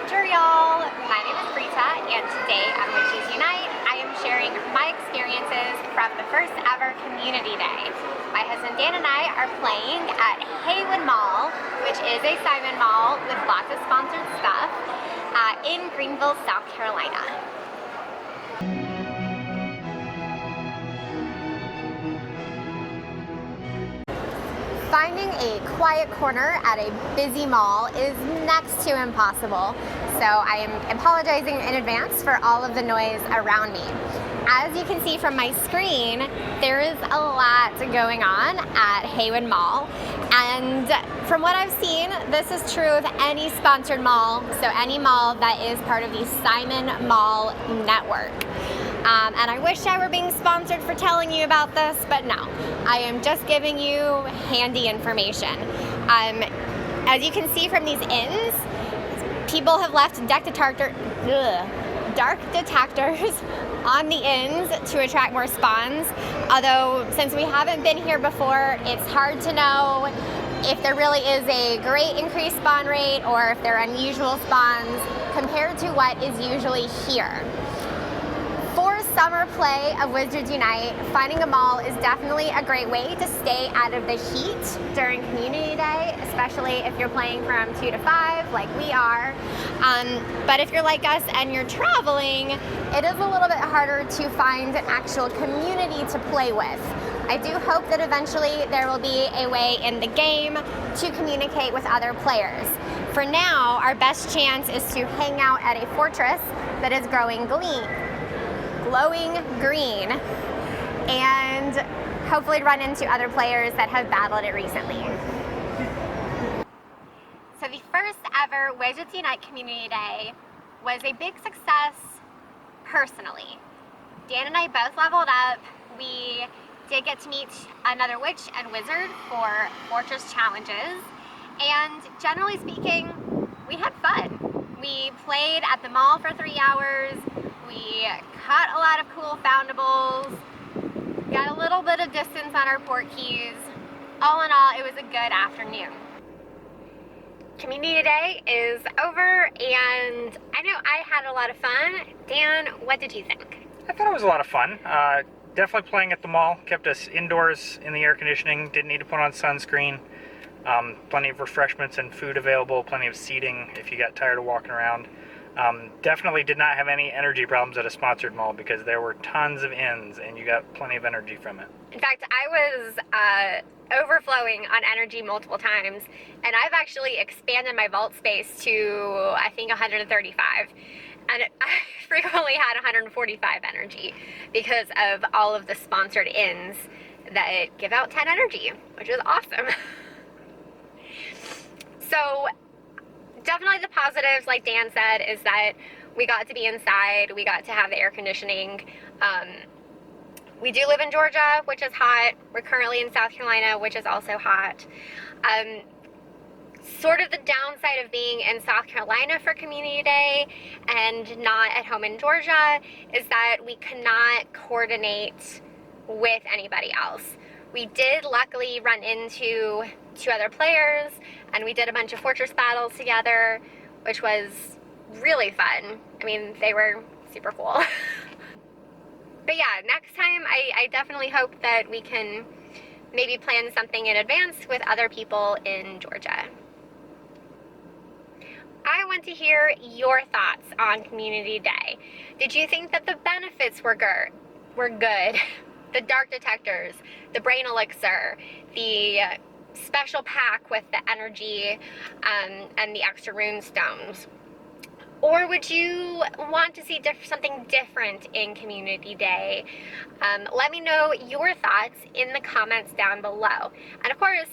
Bonjour y'all, my name is Rita and today on Witches Unite I am sharing my experiences from the first ever community day. My husband Dan and I are playing at Haywood Mall, which is a Simon Mall with lots of sponsored stuff in Greenville, South Carolina. Finding a quiet corner at a busy mall is next to impossible, so I am apologizing in advance for all of the noise around me. As you can see from my screen, there is a lot going on at Haywood Mall, and from what I've seen, this is true of any sponsored mall, so any mall that is part of the Simon Mall network. And I wish I were being sponsored for telling you about this, but no. I am just giving you handy information. As you can see from these inns, people have left dark detectors on the inns to attract more spawns. Although, since we haven't been here before, it's hard to know if there really is a great increased spawn rate or if they're unusual spawns compared to what is usually here. For summer play of Wizards Unite, finding a mall is definitely a great way to stay out of the heat during community day, especially if you're playing from 2 to 5 like we are. But if you're like us and you're traveling, it is a little bit harder to find an actual community to play with. I do hope that eventually there will be a way in the game to communicate with other players. For now, our best chance is to hang out at a fortress that is glowing green, and hopefully run into other players that have battled it recently. So the first ever Wizards Unite Community Day was a big success personally. Dan and I both leveled up. We did get to meet another witch and wizard for Fortress challenges, and generally speaking, we had fun. We played at the mall for 3 hours. We caught a lot of cool foundables, got a little bit of distance on our Portkeys. All in all, it was a good afternoon. Community Day is over, and I know I had a lot of fun. Dan, what did you think? I thought it was a lot of fun. Definitely playing at the mall. Kept us indoors in the air conditioning. Didn't need to put on sunscreen. Plenty of refreshments and food available. Plenty of seating if you got tired of walking around. Definitely did not have any energy problems at a sponsored mall because there were tons of inns and you got plenty of energy from it. In fact, I was overflowing on energy multiple times, and I've actually expanded my vault space to, I think, 135. And I frequently had 145 energy because of all of the sponsored inns that give out 10 energy, which is awesome. So, definitely the positives, like Dan said, is that we got to be inside, we got to have the air conditioning. We do live in Georgia, which is hot. We're currently in South Carolina, which is also hot. Sort of the downside of being in South Carolina for Community Day and not at home in Georgia is that we cannot coordinate with anybody else. We did luckily run into 2 other players, and we did a bunch of fortress battles together, which was really fun. I mean, they were super cool. But yeah, next time I definitely hope that we can maybe plan something in advance with other people in Georgia. I want to hear your thoughts on Community Day. Did you think that the benefits were good? The dark detectors, the brain elixir, the special pack with the energy and the extra rune stones? Or would you want to see something different in Community Day? Let me know your thoughts in the comments down below. And of course,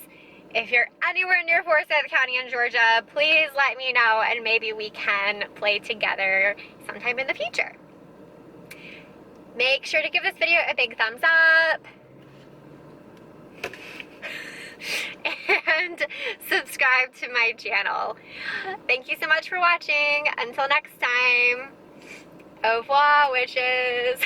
if you're anywhere near Forsyth County in Georgia, please let me know and maybe we can play together sometime in the future. Make sure to give this video a big thumbs up. And subscribe to my channel. Thank you so much for watching. Until next time, au revoir, witches.